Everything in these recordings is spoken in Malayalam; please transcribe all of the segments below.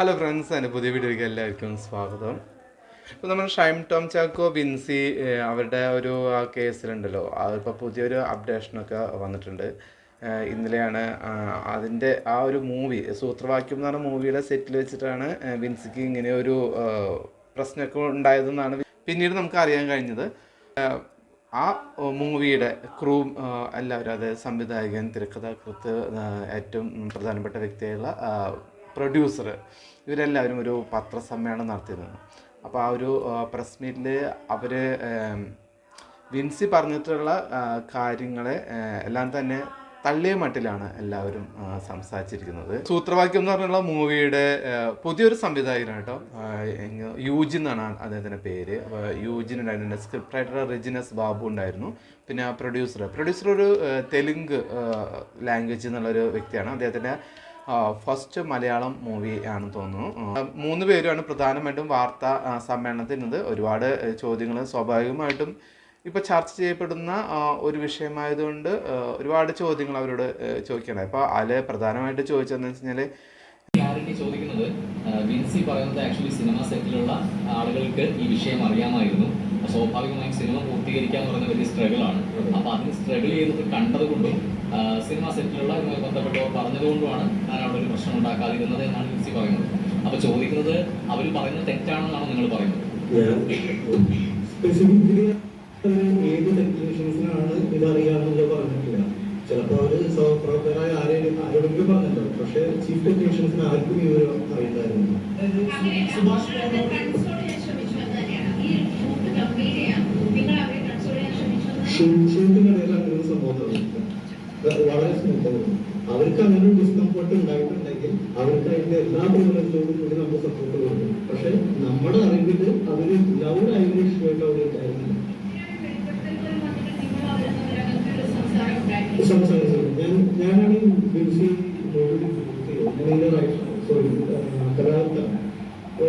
ഹലോ ഫ്രണ്ട്സ്, എൻ്റെ പുതിയ വീഡിയോയ്ക്ക് എല്ലാവർക്കും സ്വാഗതം. ഇപ്പോൾ നമ്മൾ ഷൈം ടോം ചാക്കോ വിൻസി അവരുടെ ഒരു ആ കേസിലുണ്ടല്ലോ, അതിപ്പോൾ പുതിയൊരു അപ്ഡേഷനൊക്കെ വന്നിട്ടുണ്ട്. ഇന്നലെയാണ് അതിൻ്റെ ആ ഒരു മൂവി സൂത്രവാക്യം എന്ന് പറഞ്ഞ മൂവിയുടെ സെറ്റിൽ വെച്ചിട്ടാണ് വിൻസിക്ക് ഇങ്ങനെ ഒരു പ്രശ്നമൊക്കെ ഉണ്ടായതെന്നാണ് പിന്നീട് നമുക്ക് അറിയാൻ കഴിഞ്ഞത്. ആ മൂവിയുടെ ക്രൂ എല്ലാവരും, അതായത് സംവിധായകൻ, തിരക്കഥാകൃത്ത്, ഏറ്റവും പ്രധാനപ്പെട്ട വ്യക്തിയായുള്ള പ്രൊഡ്യൂസർ, ഇവരെല്ലാവരും ഒരു പത്രസമ്മേളനം നടത്തിയിരുന്നു. അപ്പോൾ ആ ഒരു പ്രസ് മീറ്റിൽ അവർ വിൻസി പറഞ്ഞിട്ടുള്ള കാര്യങ്ങളെ എല്ലാം തന്നെ തള്ളിയ മട്ടിലാണ് എല്ലാവരും സംസാരിച്ചിരിക്കുന്നത്. സൂത്രവാക്യം എന്ന് പറഞ്ഞുള്ള മൂവിയുടെ പുതിയൊരു സംവിധായകനാണ് കേട്ടോ, യൂജിൻ എന്നാണ് അദ്ദേഹത്തിൻ്റെ പേര്. യൂജിൻ ഉണ്ടായിരുന്നു, സ്ക്രിപ്റ്റ് റൈറ്റർ റെജിനസ് ബാബു ഉണ്ടായിരുന്നു, പിന്നെ പ്രൊഡ്യൂസർ ഒരു തെലുങ്ക് ലാംഗ്വേജ് എന്നുള്ളൊരു വ്യക്തിയാണ്. അദ്ദേഹത്തിൻ്റെ ഫസ്റ്റ് മലയാളം മൂവി ആണെന്ന് തോന്നുന്നു. 3 പേരുമാണ് പ്രധാനമായിട്ടും വാർത്താ സമ്മേളനത്തിൽ ഒരുപാട് ചോദ്യങ്ങൾ സ്വാഭാവികമായിട്ടും ഇപ്പോൾ ചർച്ച ചെയ്യപ്പെടുന്ന ഒരു വിഷയമായതുകൊണ്ട് ഒരുപാട് ചോദ്യങ്ങൾ അവരോട് ചോദിക്കണ്ടായി. അപ്പോൾ അതിൽ പ്രധാനമായിട്ട് ചോദിച്ചതെന്ന് വെച്ച് കഴിഞ്ഞാൽ, ചോദിക്കുന്നത് വിൻസി പറയുന്നത് ആക്ച്വലി സിനിമ സെറ്റിലുള്ള ആളുകൾക്ക് ഈ വിഷയം അറിയാമായിരുന്നു. സ്വാഭാവികമായും സിനിമ പൂർത്തീകരിക്കുക എന്ന് പറയുന്ന വലിയ സ്ട്രഗിളാണ്. അപ്പോൾ അതിന് സ്ട്രഗിൾ ചെയ്തത് കണ്ടതുകൊണ്ടും സിനിമ സെറ്റിലുള്ള ഇതുമായി ബന്ധപ്പെട്ടോ പറഞ്ഞതുകൊണ്ടുമാണ് ഞാൻ അവിടെ ഒരു പ്രശ്നം ഉണ്ടാക്കാതിരുന്നത് എന്നാണ് വിൻസി പറയുന്നത്. അപ്പോൾ ചോദിക്കുന്നത് അവർ പറയുന്നത് തെറ്റാണെന്നാണ് നിങ്ങൾ പറയുന്നത്? ഏത് ടെക്നീഷ്യൻസിനാണ് ഇതറിയാമെന്നുള്ളത് പറഞ്ഞിട്ടില്ല. ചിലപ്പോൾ അവർ സഹപ്രവർത്തകരായ ആരോടെങ്കിലും പറഞ്ഞിട്ടുണ്ടാവും, പക്ഷേ ചീഫ് ടെക്നീഷ്യൻസിന് ആർക്കും ഈ ഒരു അറിയില്ലായിരുന്നു. ഷൂട്ടിംഗ് ഇടയിൽ അങ്ങനെ സംഭവം വളരെ സ്മൂത്തായിരുന്നു. അവർക്ക് അങ്ങനെ ഒരു ഡിസ്കംഫർട്ട് ഉണ്ടായിട്ടുണ്ടെങ്കിൽ അവർക്ക് അതിന്റെ എല്ലാ പ്രിവിലേജോടും കൂടി നമ്മൾ സപ്പോർട്ട് കൊടുക്കും. പക്ഷെ നമ്മുടെ അറിവിൽ അവർ ലൗഡ് ആയിട്ട് ഇഷ്യൂ ആയിട്ട് അവർ ഉണ്ടായിരുന്നില്ല. ഞാനാണ് വിൻസി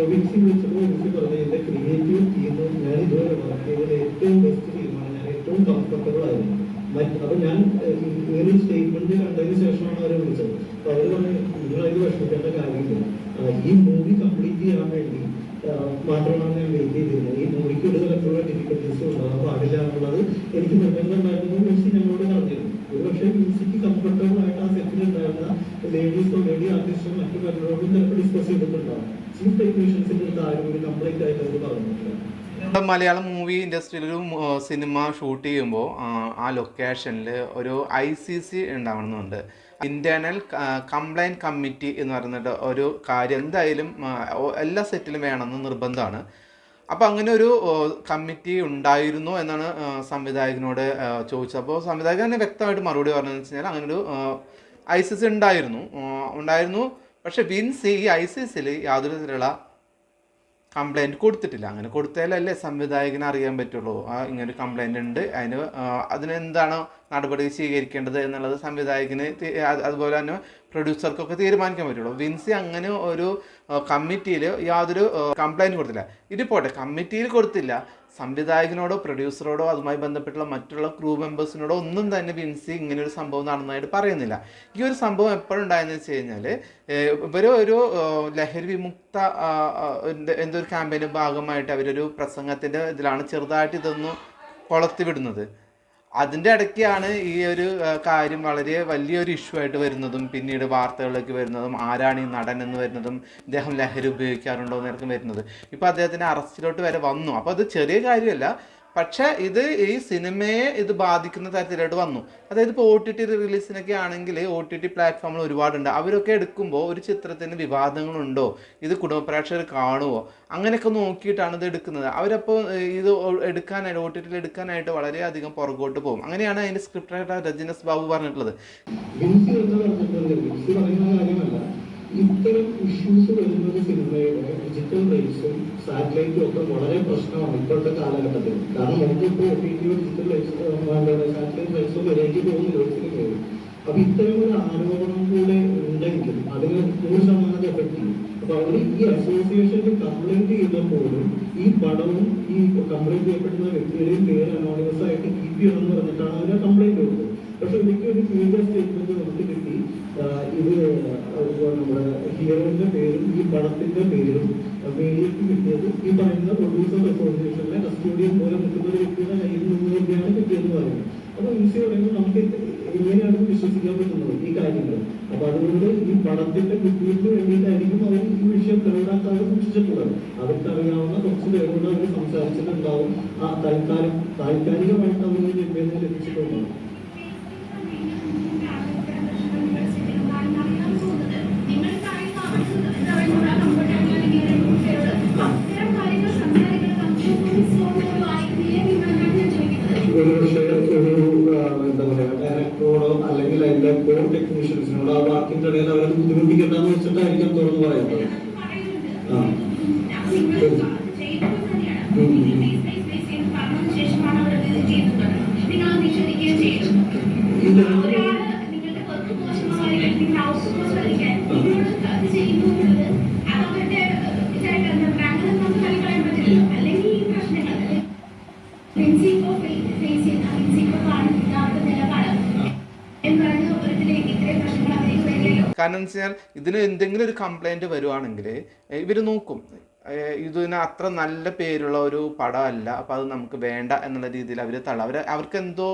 വിൻസി വിളിച്ചപ്പോൾ വിൻസി പറഞ്ഞ എന്റെ ക്രിയേറ്റീവ് ടീം ഞാൻ ഇതുവരെ പറഞ്ഞതിൽ ഏറ്റവും ബെസ്റ്റ് ടീമാണ്, ഞാൻ ഏറ്റവും കംഫർട്ടബിൾ ആയിരുന്നു. അപ്പൊ ഞാൻ ഇങ്ങനെ സ്റ്റേറ്റ്മെന്റ് കണ്ടതിന് ശേഷമാണ് അവരെ വിളിച്ചത്. അപ്പൊ അവര് പറഞ്ഞ് നിങ്ങളതിന് വിഷമിക്കേണ്ട കാര്യമില്ല, ഈ മൂവി കംപ്ലീറ്റ് ചെയ്യാൻ വേണ്ടി മാത്രമാണ് ഞാൻ വെയിറ്റ് ചെയ്തിരുന്നത്. ഈ മൂവിക്ക് ഒരു തരത്തിലുള്ള ഡിഫിക്കൽട്ടീസ് ഉണ്ടാകാൻ പാടില്ല എന്നുള്ളത് എനിക്ക് നിർബന്ധം ഉണ്ടായിരുന്നു. വിൻസി ഞങ്ങളോട് പറഞ്ഞിരുന്നു. ഒരു പക്ഷേ വിൻസിക്ക് കംഫർട്ടബിൾ ആയിട്ട് ആ സെറ്റിൽ ഉണ്ടായിരുന്ന ലേഡീസോ ലേഡി ആർട്ടിസ്റ്റോ മറ്റു പലരോടും ചിലപ്പോൾ ഡിസ്കസ് ചെയ്തിട്ടുണ്ടാവും. ചീഫ് ടെക്നീഷ്യൻസിന്റെ അടുത്ത് ആരും കൂടി കംപ്ലീറ്റ് ആയിട്ട് അവർ പറഞ്ഞിട്ടില്ല. മലയാളം മൂവി ഇൻഡസ്ട്രിയിൽ ഒരു സിനിമ ഷൂട്ട് ചെയ്യുമ്പോൾ ആ ലൊക്കേഷനിൽ ഒരു ICC ഉണ്ടാവണമെന്നുണ്ട്, ഇന്റേണൽ കംപ്ലൈൻറ്റ് കമ്മിറ്റി എന്ന് പറയുന്നത് ഒരു കാര്യം എന്തായാലും എല്ലാ സെറ്റിലും വേണമെന്ന് നിർബന്ധമാണ്. അപ്പോൾ അങ്ങനെ ഒരു കമ്മിറ്റി ഉണ്ടായിരുന്നു എന്നാണ് സംവിധായകനോട് ചോദിച്ചപ്പോൾ സംവിധായകൻ തന്നെ വ്യക്തമായിട്ട് മറുപടി പറഞ്ഞതെന്ന് വെച്ച് കഴിഞ്ഞാൽ അങ്ങനെ ഒരു ICC ഉണ്ടായിരുന്നു. പക്ഷേ വിൻസി ഈ ICCയിൽ യാതൊരു തരത്തിലുള്ള കംപ്ലൈൻറ്റ് കൊടുത്തിട്ടില്ല. അങ്ങനെ കൊടുത്താലല്ലേ സംവിധായകന് അറിയാൻ പറ്റുള്ളൂ ഇങ്ങനൊരു കംപ്ലൈൻറ്റ് ഉണ്ട്, അതിനെന്താണ് നടപടി സ്വീകരിക്കേണ്ടത് എന്നുള്ളത് സംവിധായകന് അതുപോലെ തന്നെ പ്രൊഡ്യൂസർക്കൊക്കെ തീരുമാനിക്കാൻ പറ്റുള്ളൂ. വിൻസി അങ്ങനെ ഒരു കമ്മിറ്റിയിൽ യാതൊരു കംപ്ലൈൻറ്റ് കൊടുത്തില്ല. ഇത് പോട്ടെ, കമ്മിറ്റിയിൽ കൊടുത്തില്ല, സംവിധായകനോടോ പ്രൊഡ്യൂസറോടോ അതുമായി ബന്ധപ്പെട്ടുള്ള മറ്റുള്ള ക്രൂ മെമ്പേഴ്സിനോടോ ഒന്നും തന്നെ വിൻസി ഇങ്ങനെ ഒരു സംഭവം നടന്നതായിട്ട് പറയുന്നില്ല. ഈ ഒരു സംഭവം എപ്പോഴുണ്ടായെന്ന് വെച്ച് കഴിഞ്ഞാൽ, ഇവർ ഒരു ലഹരി വിമുക്ത എന്തൊരു ക്യാമ്പയിൻ്റെ ഭാഗമായിട്ട് അവരൊരു പ്രസംഗത്തിൻ്റെ ഇതിലാണ് ചെറുതായിട്ട് ഇതൊന്ന് കൊളത്തി വിടുന്നത്. അതിൻ്റെ ഇടയ്ക്കാണ് ഈ ഒരു കാര്യം വളരെ വലിയൊരു ഇഷ്യൂ ആയിട്ട് വരുന്നതും പിന്നീട് വാർത്തകളിലേക്ക് വരുന്നതും ആരാണ് ഈ നടൻ എന്ന് വരുന്നതും ഇദ്ദേഹം ലഹരി ഉപയോഗിക്കാറുണ്ടോ എന്നൊക്കെ വരുന്നത്. ഇപ്പോൾ അദ്ദേഹത്തിൻ്റെ അറസ്റ്റിലോട്ട് വരെ വന്നു. അപ്പോൾ അത് ചെറിയ കാര്യമല്ല, പക്ഷേ ഇത് ഈ സിനിമയെ ഇത് ബാധിക്കുന്ന തരത്തിലോട്ട് വന്നു. അതായത് ഇപ്പോൾ OTT റിലീസിനൊക്കെ ആണെങ്കിൽ OTT പ്ലാറ്റ്ഫോമിൽ ഒരുപാടുണ്ട്. അവരൊക്കെ എടുക്കുമ്പോൾ ഒരു ചിത്രത്തിന് വിവാദങ്ങളുണ്ടോ, ഇത് കുടുംബ പ്രേക്ഷകർ കാണുമോ, അങ്ങനെയൊക്കെ നോക്കിയിട്ടാണ് ഇത് എടുക്കുന്നത്. അവരപ്പോൾ ഇത് എടുക്കാനായിട്ട് OTT എടുക്കാനായിട്ട് വളരെയധികം പുറകോട്ട് പോകും. അങ്ങനെയാണ് അതിൻ്റെ സ്ക്രിപ്റ്റ് റൈറ്റർ രജനീസ് ബാബു പറഞ്ഞിട്ടുള്ളത്. ഇത്തരം ഇഷ്യൂസ് വരുന്നത് സിനിമയുടെ ഡിജിറ്റൽ റൈറ്റ്സും സാറ്റലൈറ്റും ഒക്കെ വളരെ പ്രശ്നമാണ് ഇപ്പോഴത്തെ കാലഘട്ടത്തിൽ. കാരണം നമുക്കിപ്പോൾ ഡിജിറ്റൽ സാറ്റലൈറ്റ് റൈറ്റ്സും വരേക്ക് പോകുന്നില്ല ഒരു സിനിമയിൽ. അപ്പൊ ഇത്തരം ഒരു ആരോപണം കൂടെ ഉണ്ടെങ്കിൽ അതിന് 100% എഫക്ട് ചെയ്യും. അപ്പൊ അവർ ഈ അസോസിയേഷനിൽ കംപ്ലൈന്റ് ചെയ്തപ്പോഴും ഈ പടവും ഈ കംപ്ലൈന്റ് ചെയ്യപ്പെടുന്ന വ്യക്തിയുടെയും പേര് അനോണിമസ് ആയിട്ട് കീപ്പ് ചെയ്യണം എന്ന് പറഞ്ഞിട്ടാണ് അവർ കംപ്ലൈന്റ് കൊടുത്തത്. പക്ഷെ എനിക്കൊരു മീഡിയ സ്റ്റേറ്റ്മെന്റ് നമുക്ക് കിട്ടി, ഇത് നമ്മുടെ ഹീറോയിന്റെ പേരും ഈ പടത്തിന്റെ പേരും മീഡിയക്ക് കിട്ടിയത് ഈ പറയുന്ന പ്രൊഡ്യൂസർ അസോസിയേഷനിലെ കസ്റ്റോഡിയൻ പോലെ നിൽക്കുന്ന ഒരു വ്യക്തിയുടെ കയ്യിൽ നിന്ന് തന്നെയാണ് കിട്ടിയെന്ന് പറയുന്നത്. അപ്പൊ ഈസി പറയുമ്പോൾ നമുക്ക് എങ്ങനെയാണ് വിശ്വസിക്കാൻ പറ്റുന്നത് ഈ കാര്യങ്ങൾ? അപ്പൊ അതുകൊണ്ട് ഈ പടത്തിന്റെ ബുദ്ധിമുട്ടിന് വേണ്ടിയിട്ടായിരിക്കും അവർ ഈ വിഷയം തെളിവാക്കാതെ സൂക്ഷിച്ചിട്ടുള്ളത്. അവർക്കറിയാവുന്ന കുറച്ച് പേരോട് അവർ സംസാരിച്ചിട്ടുണ്ടാവും. ആ താൽക്കാലികമായിട്ട് അവർ നിവേദനം ലഭിച്ചിട്ടുണ്ടാവും. എന്താ പറയാ, ഡയറക്ടറോടോ അല്ലെങ്കിൽ അതിന്റെ കോ ടെക്നീഷ്യൻസിനോടോ ആ വാക്കിന്റെ ഇടയിൽ അവരെ ബുദ്ധിമുട്ടിക്കണ്ടെന്ന് വെച്ചിട്ടായിരിക്കും തുറന്നു പറയുന്നത്. കാരണം എന്ന് വെച്ചാൽ ഇതിന് എന്തെങ്കിലും ഒരു കംപ്ലൈൻറ്റ് വരുവാണെങ്കിൽ ഇവർ നോക്കും, ഇതിന് അത്ര നല്ല പേരുള്ള ഒരു പടമല്ല, അപ്പോൾ അത് നമുക്ക് വേണ്ട എന്നുള്ള രീതിയിൽ അവർ അവർക്ക് എന്തോ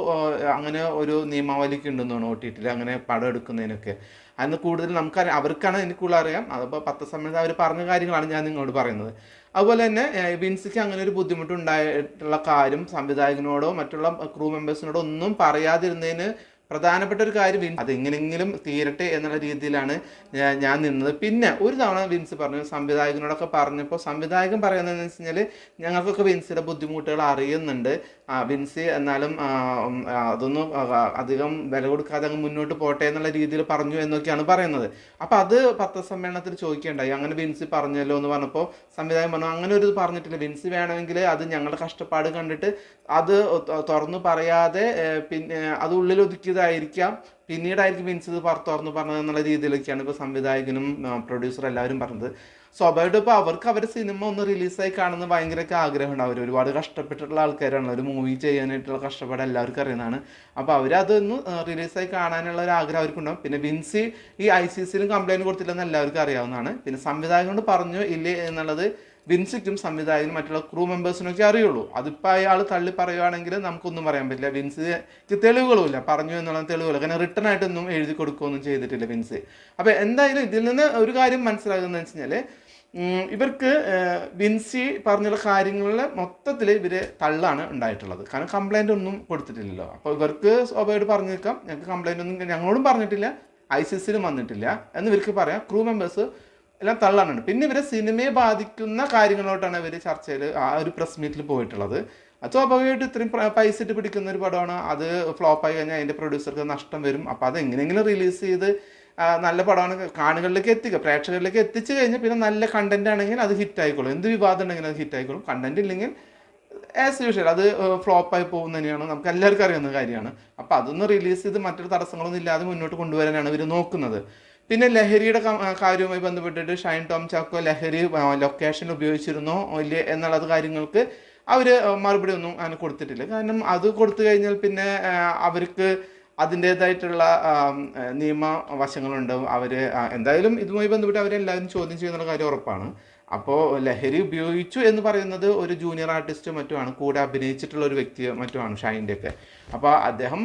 അങ്ങനെ ഒരു നിയമാവലിക്ക് ഉണ്ടെന്നാണ് OTT അങ്ങനെ പടം എടുക്കുന്നതിനൊക്കെ. അതിന് കൂടുതൽ നമുക്കറിയാം, അവർക്കാണ് എനിക്കുള്ള അറിയാം. അതിപ്പോൾ 10 സമയത്ത് അവർ പറഞ്ഞ കാര്യങ്ങളാണ് ഞാൻ നിങ്ങളോട് പറയുന്നത്. അതുപോലെ തന്നെ വിൻസിക്ക് അങ്ങനെ ഒരു ബുദ്ധിമുട്ടുണ്ടായിട്ടുള്ള കാര്യം സംവിധായകനോടോ മറ്റുള്ള ക്രൂ മെമ്പേഴ്സിനോടോ ഒന്നും പറയാതിരുന്നതിന് പ്രധാനപ്പെട്ട ഒരു കാര്യം അതെങ്ങനെയെങ്കിലും തീരട്ടെ എന്നുള്ള രീതിയിലാണ് ഞാൻ നിന്നത്. പിന്നെ ഒരു തവണ വിൻസ് പറഞ്ഞു, സംവിധായകനോടൊക്കെ പറഞ്ഞപ്പോൾ സംവിധായകൻ പറയുന്നതെന്ന് വെച്ച് കഴിഞ്ഞാൽ ഞങ്ങൾക്കൊക്കെ വിൻസിയുടെ ബുദ്ധിമുട്ടുകൾ അറിയുന്നുണ്ട്, വിൻസി എന്നാലും അതൊന്നും അധികം വില കൊടുക്കാതെ അങ്ങ് മുന്നോട്ട് പോട്ടെ എന്നുള്ള രീതിയിൽ പറഞ്ഞു എന്നൊക്കെയാണ് പറയുന്നത്. അപ്പോൾ അത് പത്രസമ്മേളനത്തിൽ ചോദിക്കേണ്ടായി, അങ്ങനെ വിൻസി പറഞ്ഞല്ലോ എന്ന് പറഞ്ഞപ്പോൾ സംവിധായകൻ പറഞ്ഞു അങ്ങനെ ഒരു ഇത് പറഞ്ഞിട്ടില്ല, വിൻസി വേണമെങ്കിൽ അത് ഞങ്ങളുടെ കഷ്ടപ്പാട് കണ്ടിട്ട് അത് തുറന്നു പറയാതെ പിന്നെ അത് ഉള്ളിൽ ഒതുക്കിയതായിരിക്കാം, പിന്നീടായിരിക്കും വിൻസ് ഇത് തുറന്നു പറഞ്ഞത് എന്നുള്ള രീതിയിലൊക്കെയാണ് ഇപ്പോൾ സംവിധായകനും പ്രൊഡ്യൂസറും എല്ലാവരും പറഞ്ഞത്. സ്വാഭാവികമായിട്ടും ഇപ്പോൾ അവർക്ക് അവരുടെ സിനിമ ഒന്ന് റിലീസായി കാണുന്ന ഭയങ്കരമൊക്കെ ആഗ്രഹമുണ്ട്. അവർ ഒരുപാട് കഷ്ടപ്പെട്ടിട്ടുള്ള ആൾക്കാരാണ്, ഒരു മൂവി ചെയ്യാനായിട്ടുള്ള കഷ്ടപ്പാട് എല്ലാവർക്കും അറിയുന്നതാണ്. അപ്പോൾ അവരതൊന്ന് റിലീസായി കാണാനുള്ള ഒരു ആഗ്രഹം അവർക്കുണ്ടാകും. പിന്നെ വിൻസി ഈ ICCയിലും കംപ്ലയിൻറ്റ് കൊടുത്തില്ലെന്ന് എല്ലാവർക്കും അറിയാവുന്നതാണ്. പിന്നെ സംവിധായകനോട് പറഞ്ഞു ഇല്ലേ എന്നുള്ളത് വിൻസിക്കും സംവിധായകനും മറ്റുള്ള ക്രൂ മെമ്പേഴ്സിനൊക്കെ അറിയുള്ളൂ. അതിപ്പോൾ അയാൾ തള്ളി പറയുകയാണെങ്കിൽ നമുക്കൊന്നും പറയാൻ പറ്റില്ല. വിൻസിക്ക് തെളിവുകളുമില്ല, പറഞ്ഞു എന്നുള്ള തെളിവുകൾ കാരണം റിട്ടേൺ ആയിട്ടൊന്നും എഴുതി കൊടുക്കുകയൊന്നും ചെയ്തിട്ടില്ല വിൻസ്. അപ്പോൾ എന്തായാലും ഇതിൽ നിന്ന് ഒരു കാര്യം മനസ്സിലാകുന്നത് വെച്ച് കഴിഞ്ഞാൽ ഇവർക്ക് വിൻസി പറഞ്ഞുള്ള കാര്യങ്ങളിൽ മൊത്തത്തിൽ ഇവർ തള്ളാണ് ഉണ്ടായിട്ടുള്ളത്. കാരണം കംപ്ലൈൻ്റ് ഒന്നും കൊടുത്തിട്ടില്ലല്ലോ. അപ്പോൾ ഇവർക്ക് സ്വാഭാവികമായിട്ട് പറഞ്ഞു നിൽക്കാം ഞങ്ങൾക്ക് കംപ്ലൈൻ്റ് ഒന്നും ഞങ്ങളോടും പറഞ്ഞിട്ടില്ല, ICCയിലും വന്നിട്ടില്ല എന്ന് ഇവർക്ക് പറയാം. ക്രൂ മെമ്പേഴ്സ് എല്ലാം തള്ളാനുണ്ട്. പിന്നെ ഇവരെ സിനിമയെ ബാധിക്കുന്ന കാര്യങ്ങളോട്ടാണ് ഇവർ ചർച്ചയിൽ ആ ഒരു പ്രസ് മീറ്റിൽ പോയിട്ടുള്ളത്. അത് സ്വാഭാവികമായിട്ട് ഇത്രയും പൈസ ഇട്ട് പിടിക്കുന്ന ഒരു പടമാണ്, അത് ഫ്ലോപ്പായി കഴിഞ്ഞാൽ അതിൻ്റെ പ്രൊഡ്യൂസർക്ക് നഷ്ടം വരും. അപ്പോൾ അത് എങ്ങനെയെങ്കിലും റിലീസ് ചെയ്ത് നല്ല പടമാണ് കാണികളിലേക്ക് എത്തിക്കുക, പ്രേക്ഷകരിലേക്ക് എത്തിച്ചു കഴിഞ്ഞാൽ പിന്നെ നല്ല കണ്ടന്റ് ആണെങ്കിൽ അത് ഹിറ്റ് ആയിക്കോളും. എന്ത് വിവാദം ഉണ്ടെങ്കിലും അത് ഹിറ്റ് ആയിക്കോളും. കണ്ടന്റ് ഇല്ലെങ്കിൽ ആസ് യൂഷ്വൽ അത് ഫ്ലോപ്പായി പോകുന്ന തന്നെയാണ്, നമുക്ക് എല്ലാവർക്കും അറിയുന്ന കാര്യമാണ്. അപ്പോൾ അതൊന്ന് റിലീസ് ചെയ്ത് മറ്റൊരു തടസ്സങ്ങളൊന്നും ഇല്ലാതെ മുന്നോട്ട് കൊണ്ടുവരാനാണ് ഇവർ നോക്കുന്നത്. പിന്നെ ലഹരിയുടെ കാര്യവുമായി ബന്ധപ്പെട്ടിട്ട് ഷൈൻ ടോം ചാക്കോ ലഹരി ലൊക്കേഷൻ ഉപയോഗിച്ചിരുന്നോ ഇല്ലേ എന്നുള്ളത് കാര്യങ്ങൾക്ക് അവർ മറുപടി ഒന്നും അങ്ങനെ കൊടുത്തിട്ടില്ല. കാരണം അത് കൊടുത്തു കഴിഞ്ഞാൽ പിന്നെ അവർക്ക് അതിൻ്റേതായിട്ടുള്ള നിയമവശങ്ങളുണ്ട്. അവർ എന്തായാലും ഇതുമായി ബന്ധപ്പെട്ട് അവരെല്ലാവരും ചോദ്യം ചെയ്യുന്നുള്ള കാര്യം ഉറപ്പാണ്. അപ്പോൾ ലഹരി ഉപയോഗിച്ചു എന്ന് പറയുന്നത് ഒരു ജൂനിയർ ആർട്ടിസ്റ്റോ മറ്റുമാണ്, കൂടെ അഭിനയിച്ചിട്ടുള്ള ഒരു വ്യക്തിയോ മറ്റുമാണ് ഷൈൻ്റെയൊക്കെ. അപ്പോൾ അദ്ദേഹം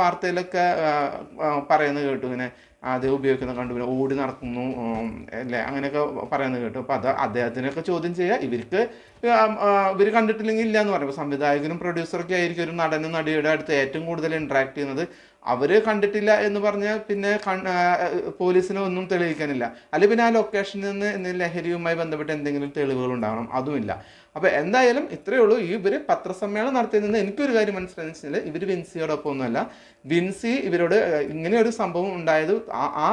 വാർത്തയിലൊക്കെ പറയുന്നത് കേട്ടു, ഇങ്ങനെ അദ്ദേഹം ഉപയോഗിക്കുന്ന കണ്ടു, പിന്നെ ഓടി നടക്കുന്നു അല്ലേ അങ്ങനെയൊക്കെ പറയുന്നത് കേട്ടു. അപ്പോൾ അദ്ദേഹത്തിനൊക്കെ ചോദ്യം ചെയ്യുക. ഇവർ കണ്ടിട്ടില്ലെങ്കിൽ ഇല്ല എന്ന് പറയുമ്പോൾ സംവിധായകനും പ്രൊഡ്യൂസറൊക്കെ ആയിരിക്കും ഒരു നടനും നടിയുടെ അടുത്ത് ഏറ്റവും കൂടുതൽ ഇൻട്രാക്ട് ചെയ്യുന്നത്. അവർ കണ്ടിട്ടില്ല എന്ന് പറഞ്ഞാൽ പിന്നെ പോലീസിന് ഒന്നും തെളിയിക്കാനില്ല. അല്ലെങ്കിൽ പിന്നെ ആ ലൊക്കേഷനിൽ നിന്ന് ലഹരിയുമായി ബന്ധപ്പെട്ട് എന്തെങ്കിലും തെളിവുകൾ ഉണ്ടാവണം, അതുമില്ല. അപ്പോൾ എന്തായാലും ഇത്രയേ ഉള്ളൂ. ഇവർ പത്രസമ്മേളനം നടത്തിയതിൽ നിന്ന് എനിക്കൊരു കാര്യം മനസ്സിലായെന്ന് വെച്ചാൽ ഇവർ വിൻസിയോടൊപ്പം ഒന്നുമല്ല. വിൻസി ഇവരോട് ഇങ്ങനെയൊരു സംഭവം ഉണ്ടായത് ആ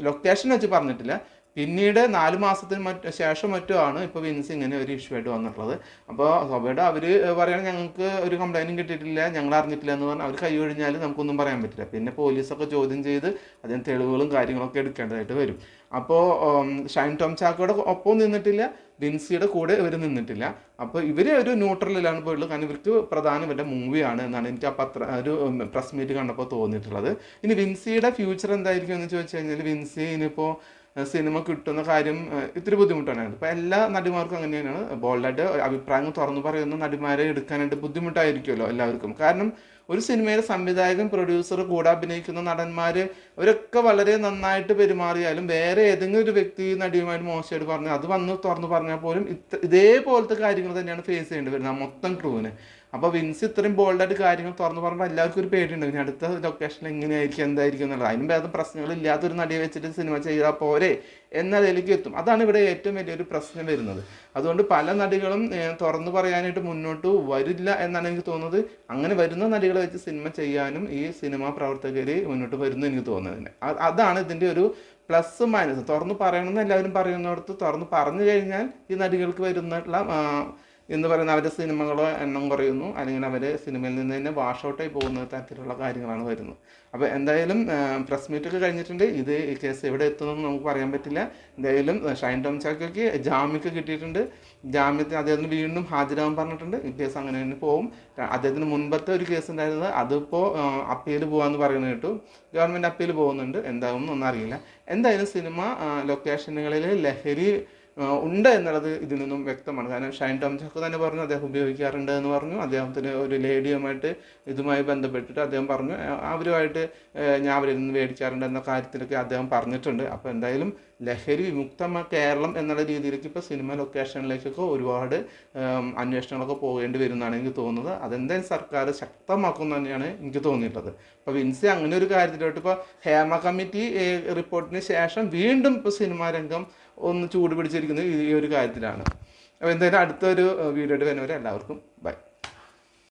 ലൊക്കേഷൻ വെച്ച് പറഞ്ഞിട്ടില്ല. പിന്നീട് 4 മാസത്തിന് ശേഷം മറ്റുമാണ് ഇപ്പോൾ വിൻസി ഇങ്ങനെ ഒരു ഇഷ്യൂ ആയിട്ട് വന്നിട്ടുള്ളത്. അപ്പോൾ സ്വാഭാവികമായിട്ട് അവർ പറയുകയാണെങ്കിൽ ഞങ്ങൾക്ക് ഒരു കംപ്ലൈൻറ്റും കിട്ടിയിട്ടില്ല, ഞങ്ങൾ അറിഞ്ഞിട്ടില്ല എന്ന് പറഞ്ഞാൽ അവർ കൈ ഒഴിഞ്ഞാൽ നമുക്കൊന്നും പറയാൻ പറ്റില്ല. പിന്നെ പോലീസൊക്കെ ചോദ്യം ചെയ്ത് അതിന് തെളിവുകളും കാര്യങ്ങളൊക്കെ എടുക്കേണ്ടതായിട്ട് വരും. അപ്പോൾ ഷൈൻ ടോം ചാക്കോയുടെ ഒപ്പം നിന്നിട്ടില്ല, വിൻസിയുടെ കൂടെ ഇവർ നിന്നിട്ടില്ല. അപ്പോൾ ഇവർ ഒരു ന്യൂട്രലിലാണ് പോയിട്ടുള്ളത്. കാരണം ഇവർക്ക് പ്രധാനം ഇവരുടെ മൂവിയാണ് എന്നാണ് എനിക്ക് ആ ഒരു പ്രസ് മീറ്റ് കണ്ടപ്പോൾ തോന്നിയിട്ടുള്ളത്. ഇനി വിൻസിയുടെ ഫ്യൂച്ചർ എന്തായിരിക്കും എന്ന് ചോദിച്ചു കഴിഞ്ഞാൽ, വിൻസി ഇനിയിപ്പോൾ സിനിമ കിട്ടുന്ന കാര്യം ഇത്തിരി ബുദ്ധിമുട്ടാണ്. ഇപ്പോൾ എല്ലാ നടിമാർക്കും അങ്ങനെ തന്നെയാണ്. ബോൾഡായിട്ട് അഭിപ്രായങ്ങൾ തുറന്നു പറയുന്ന നടിമാരെ എടുക്കാനായിട്ട് ബുദ്ധിമുട്ടായിരിക്കുമല്ലോ എല്ലാവർക്കും. കാരണം ഒരു സിനിമയിലെ സംവിധായകൻ, പ്രൊഡ്യൂസർ, കൂടെ അഭിനയിക്കുന്ന നടന്മാർ അവരൊക്കെ വളരെ നന്നായിട്ട് പെരുമാറിയാലും വേറെ ഏതെങ്കിലും ഒരു വ്യക്തി നടിയുമായിട്ട് മോശമായിട്ട് പറഞ്ഞാൽ അത് വന്ന് തുറന്നു പറഞ്ഞാൽ പോലും ഇതേപോലത്തെ കാര്യങ്ങൾ തന്നെയാണ് ഫേസ് ചെയ്യേണ്ടി വരുന്നത് മൊത്തം ക്രൂവിന്. അപ്പോൾ വിൻസ് ഇത്രയും ബോൾഡായിട്ട് കാര്യങ്ങൾ തുറന്നു പറയുമ്പോൾ എല്ലാവർക്കും ഒരു പേടിയുണ്ട്, ഇനി അടുത്ത ലൊക്കേഷൻ എങ്ങനെയായിരിക്കും എന്തായിരിക്കും എന്നുള്ളത്. അതിനും ഭേദം പ്രശ്നങ്ങളില്ലാത്തൊരു നടിയെ വെച്ചിട്ട് സിനിമ ചെയ്താൽ പോരെ എന്നതിലേക്ക് എത്തും. അതാണ് ഇവിടെ ഏറ്റവും വലിയൊരു പ്രശ്നം വരുന്നത്. അതുകൊണ്ട് പല നടികളും തുറന്നു പറയാനായിട്ട് മുന്നോട്ട് വരില്ല എന്നാണ് എനിക്ക് തോന്നുന്നത്. അങ്ങനെ വരുന്ന നടികളെ വെച്ച് സിനിമ ചെയ്യാനും ഈ സിനിമാ പ്രവർത്തകർ മുന്നോട്ട് വരുന്നു എനിക്ക് തോന്നുന്നത്. അതാണ് ഇതിൻ്റെ ഒരു പ്ലസ് മൈനസ്. തുറന്നു പറയണമെന്ന് എല്ലാവരും പറയുന്നിടത്ത് തുറന്നു പറഞ്ഞു കഴിഞ്ഞാൽ ഈ നടികൾക്ക് വരുന്നിട്ടുള്ള എന്ന് പറയുന്ന അവരുടെ സിനിമകളോ എണ്ണം കുറയുന്നു, അല്ലെങ്കിൽ അവർ സിനിമയിൽ നിന്ന് തന്നെ വാഷ് ഔട്ടായി പോകുന്ന തരത്തിലുള്ള കാര്യങ്ങളാണ് വരുന്നത്. അപ്പോൾ എന്തായാലും പ്രസ് മീറ്റൊക്കെ കഴിഞ്ഞിട്ടുണ്ട്. ഇത് ഈ കേസ് എവിടെ എത്തുമെന്ന് നമുക്ക് പറയാൻ പറ്റില്ല. എന്തായാലും ഷൈൻ ടോം ചാക്കോയ്ക്ക് ജാമ്യമൊക്കെ കിട്ടിയിട്ടുണ്ട്. ജാമ്യത്തിന് അദ്ദേഹത്തിന് വീണ്ടും ഹാജരാകാൻ പറഞ്ഞിട്ടുണ്ട്. ഈ കേസ് അങ്ങനെ തന്നെ പോകും. അദ്ദേഹത്തിന് മുൻപത്തെ ഒരു കേസ് ഉണ്ടായിരുന്നത് അതിപ്പോൾ അപ്പീൽ പോകാമെന്ന് പറയുന്നത് കേട്ടു. ഗവൺമെൻറ് അപ്പീൽ പോകുന്നുണ്ട്, എന്താകും ഒന്നും അറിയില്ല. എന്തായാലും സിനിമ ലൊക്കേഷനുകളിൽ ലഹരി ഉണ്ട് എന്നുള്ളത് ഇതിൽ നിന്നും വ്യക്തമാണ്. കാരണം ഷൈൻ ടോം ചാക്കോ തന്നെ പറഞ്ഞു അദ്ദേഹം ഉപയോഗിക്കാറുണ്ട് എന്ന് പറഞ്ഞു. അദ്ദേഹത്തിന് ഒരു ലേഡിയുമായിട്ട് ഇതുമായി ബന്ധപ്പെട്ടിട്ട് അദ്ദേഹം പറഞ്ഞു അവരുമായിട്ട് ഞാൻ അവരിൽ നിന്ന് മേടിക്കാറുണ്ട് എന്ന കാര്യത്തിലൊക്കെ അദ്ദേഹം പറഞ്ഞിട്ടുണ്ട്. അപ്പോൾ എന്തായാലും ലഹരി വിമുക്തമായ കേരളം എന്നുള്ള രീതിയിലേക്ക് ഇപ്പോൾ സിനിമ ലൊക്കേഷനിലേക്കൊക്കെ ഒരുപാട് അന്വേഷണങ്ങളൊക്കെ പോകേണ്ടി വരുന്നതാണ് എനിക്ക് തോന്നുന്നത്. അതെന്തായാലും സർക്കാർ ശക്തമാക്കും തന്നെയാണ് എനിക്ക് തോന്നിയിട്ടുള്ളത്. അപ്പോൾ വിൻസി അങ്ങനെ ഒരു കാര്യത്തിലോട്ട് ഇപ്പോൾ ഹേമ കമ്മിറ്റി റിപ്പോർട്ടിന് ശേഷം വീണ്ടും ഇപ്പോൾ സിനിമാ രംഗം ഒന്ന് ചൂട് പിടിച്ചിരിക്കുന്നത് ഈ ഒരു കാര്യത്തിലാണ്. അപ്പോൾ എന്തായാലും അടുത്തൊരു വീഡിയോയുടെ വരുന്നവരെ എല്ലാവർക്കും ബൈ.